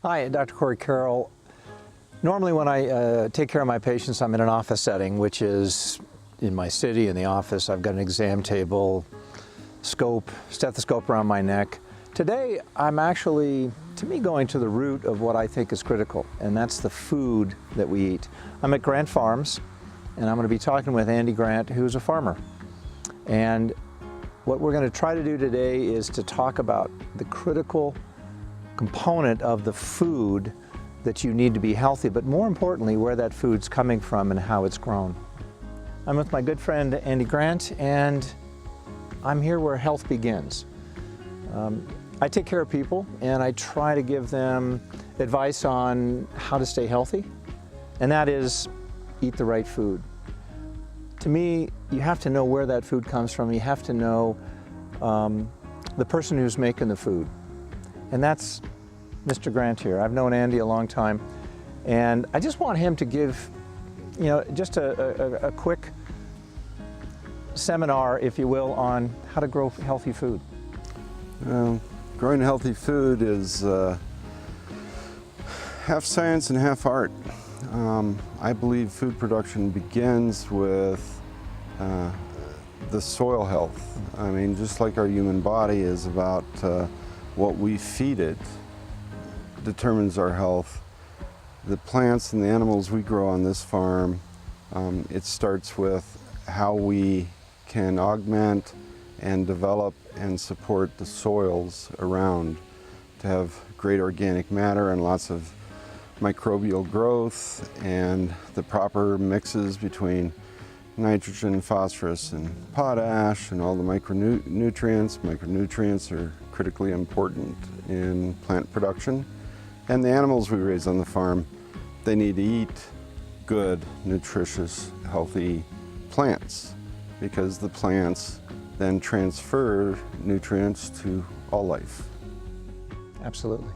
Hi, Dr. Cory Carroll. Normally when I take care of my patients, I'm in an office setting, which is in my city, in the office. I've got an exam table, scope, stethoscope around my neck. Today, I'm actually, to me, going to the root of what I think is critical, and that's the food that we eat. I'm at Grant-Farms, and I'm going to be talking with Andy Grant, who's a farmer. And what we're going to try to do today is to talk about the critical component of the food that you need to be healthy, but more importantly, where that food's coming from and how it's grown. I'm with my good friend Andy Grant, and I'm here where health begins. I take care of people, and I try to give them advice on how to stay healthy, and that is eat the right food. To me, you have to know where that food comes from. You have to know the person who's making the food. And that's Mr. Grant here. I've known Andy a long time, and I just want him to give, just a quick seminar, if you will, on how to grow healthy food. Growing healthy food is half science and half art. I believe food production begins with the soil health. I mean, just like our human body is about what we feed it determines our health. The plants and the animals we grow on this farm, it starts with how we can augment and develop and support the soils around to have great organic matter and lots of microbial growth and the proper mixes between nitrogen, phosphorus, and potash, and all the micronutrients. Micronutrients are critically important in plant production. And the animals we raise on the farm, they need to eat good, nutritious, healthy plants, because the plants then transfer nutrients to all life. Absolutely.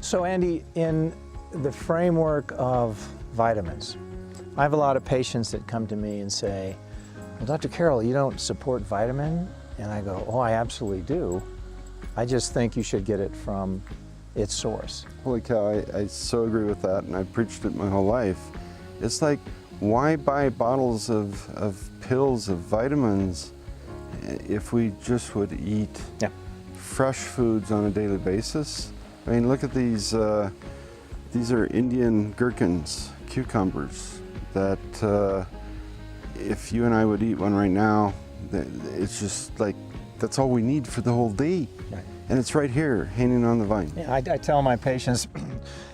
So Andy, in the framework of vitamins, I have a lot of patients that come to me and say, well, Dr. Carroll, you don't support vitamin? And I go, oh, I absolutely do. I just think you should get it from its source. Holy cow, I so agree with that, and I've preached it my whole life. It's like, why buy bottles of pills of vitamins if we just would eat fresh foods on a daily basis? I mean, look at these are Indian gherkins, cucumbers, that if you and I would eat one right now, it's just like, that's all we need for the whole day. Right. And it's right here, hanging on the vine. Yeah, I tell my patients,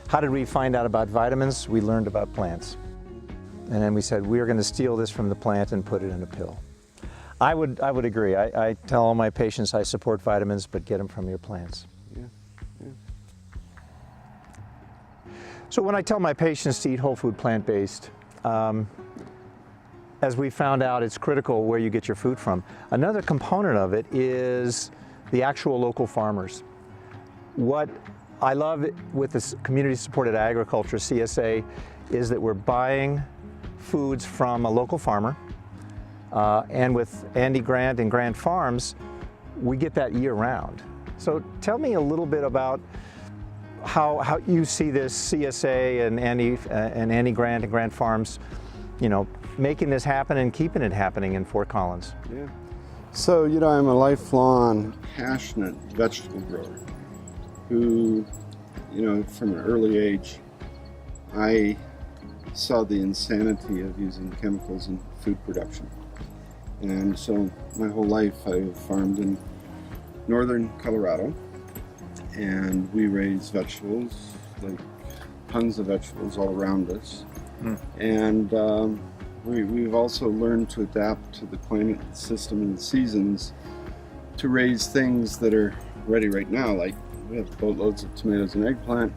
how did we find out about vitamins? We learned about plants. And then we said, we're going to steal this from the plant and put it in a pill. I would agree. I tell all my patients I support vitamins, but get them from your plants. Yeah. So when I tell my patients to eat whole food plant-based, as we found out, it's critical where you get your food from. Another component of it is the actual local farmers. What I love with this community-supported agriculture, CSA, is that we're buying foods from a local farmer, and with Andy Grant and Grant-Farms, we get that year-round. So tell me a little bit about how you see this CSA and Andy Grant and Grant-Farms, making this happen and keeping it happening in Fort Collins. Yeah. So, I'm a lifelong, passionate vegetable grower who, from an early age, I saw the insanity of using chemicals in food production. And so my whole life I've farmed in northern Colorado, and we raise vegetables, like tons of vegetables all around us. And we've also learned to adapt to the climate system and the seasons to raise things that are ready right now, like we have boatloads of tomatoes and eggplant,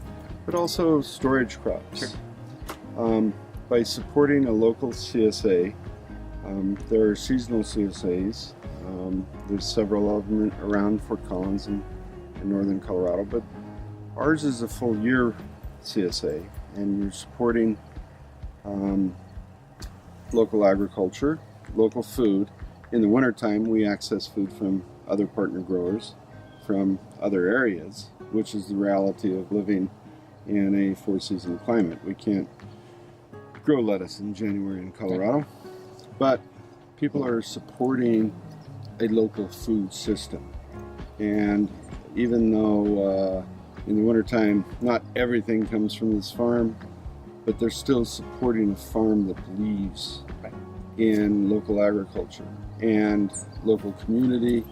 but also storage crops. Sure. By supporting a local CSA, there are seasonal CSAs. There's several of them around Fort Collins and in northern Colorado, but ours is a full year CSA, and you're supporting local agriculture, local food. In the wintertime, we access food from other partner growers. from other areas, which is the reality of living in a four-season climate. We can't grow lettuce in January in Colorado, but people are supporting a local food system. And even though in the wintertime not everything comes from this farm, but they're still supporting a farm that believes in local agriculture and local community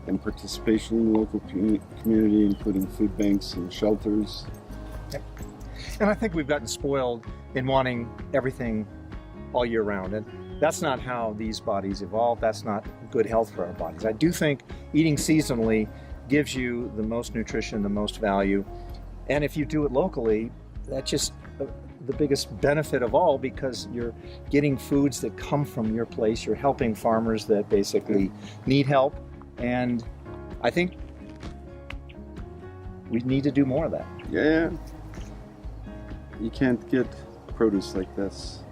and participation in the local community, including food banks and shelters. And I think we've gotten spoiled in wanting everything all year round. And that's not how these bodies evolve. That's not good health for our bodies. I do think eating seasonally gives you the most nutrition, the most value. And if you do it locally, that's just the biggest benefit of all, because you're getting foods that come from your place. You're helping farmers that basically need help. And I think we need to do more of that. Yeah. You can't get produce like this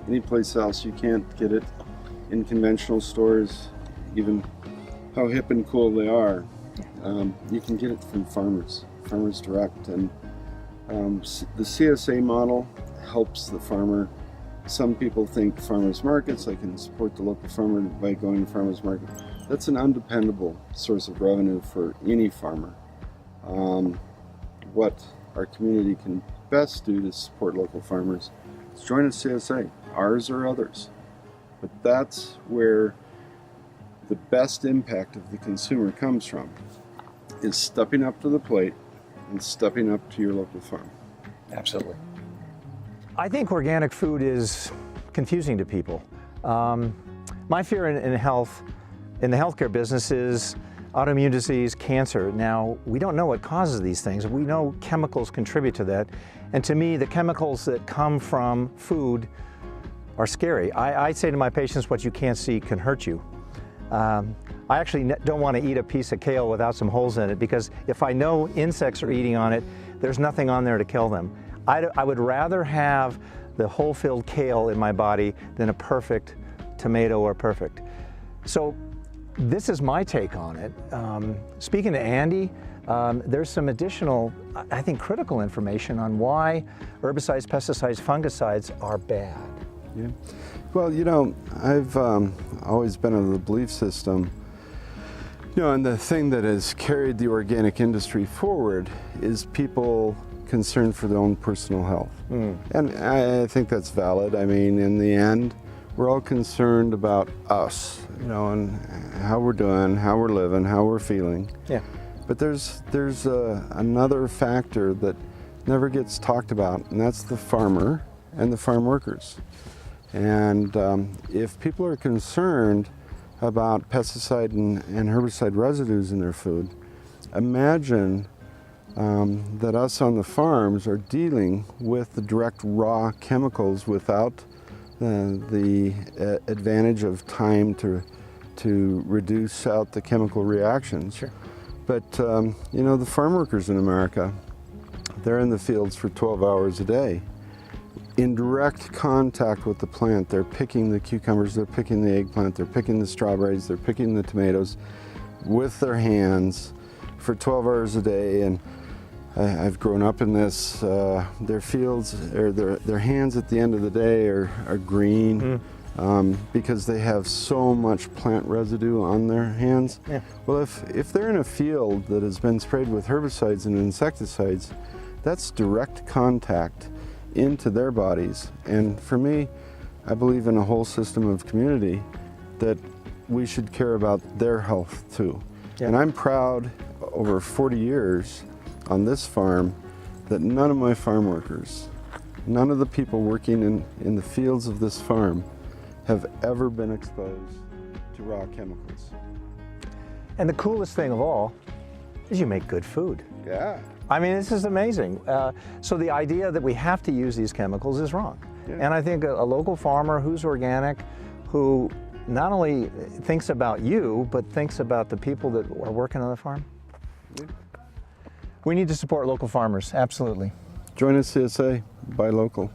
anyplace else. You can't get it in conventional stores, even how hip and cool they are. You can get it from farmers direct. And the CSA model helps the farmer. Some people think farmers markets, I can support the local farmer by going to farmers market. That's an undependable source of revenue for any farmer. What our community can best do to support local farmers is join a CSA, ours or others. But that's where the best impact of the consumer comes from, is stepping up to the plate and stepping up to your local farm. Absolutely. I think organic food is confusing to people. My fear in health, in the healthcare business, is autoimmune disease, cancer. Now, we don't know what causes these things. We know chemicals contribute to that. And to me, the chemicals that come from food are scary. I say to my patients, what you can't see can hurt you. I actually don't want to eat a piece of kale without some holes in it, because if I know insects are eating on it, there's nothing on there to kill them. I would rather have the hole-filled kale in my body than a perfect tomato or perfect. So this is my take on it. Speaking to Andy, there's some additional, I think, critical information on why herbicides, pesticides, fungicides are bad. Yeah. Well, you know, I've always been of the belief system, you know, and the thing that has carried the organic industry forward is people concerned for their own personal health. And I think that's valid. I mean, in the end, we're all concerned about us, you know, and how we're doing, how we're living, how we're feeling. Yeah. But there's another factor that never gets talked about, and that's the farmer and the farm workers. And if people are concerned about pesticide and herbicide residues in their food, imagine that us on the farms are dealing with the direct raw chemicals without the advantage of time to reduce out the chemical reactions. Sure. But you know, the farm workers in America, they're in the fields for 12 hours a day, in direct contact with the plant. They're picking the cucumbers, they're picking the eggplant, they're picking the strawberries, they're picking the tomatoes with their hands for 12 hours a day. And I've grown up in this. Their fields, or their hands at the end of the day are green because they have so much plant residue on their hands. Yeah. Well, if they're in a field that has been sprayed with herbicides and insecticides, that's direct contact into their bodies. And for me, I believe in a whole system of community that we should care about their health too. Yeah. And I'm proud, over 40 years on this farm, that none of my farm workers, none of the people working in the fields of this farm have ever been exposed to raw chemicals. And the coolest thing of all is you make good food. Yeah. I mean, this is amazing. So the idea that we have to use these chemicals is wrong. Yeah. And I think a local farmer who's organic, who not only thinks about you, but thinks about the people that are working on the farm. Yeah. We need to support local farmers, absolutely. Join us, CSA, buy local.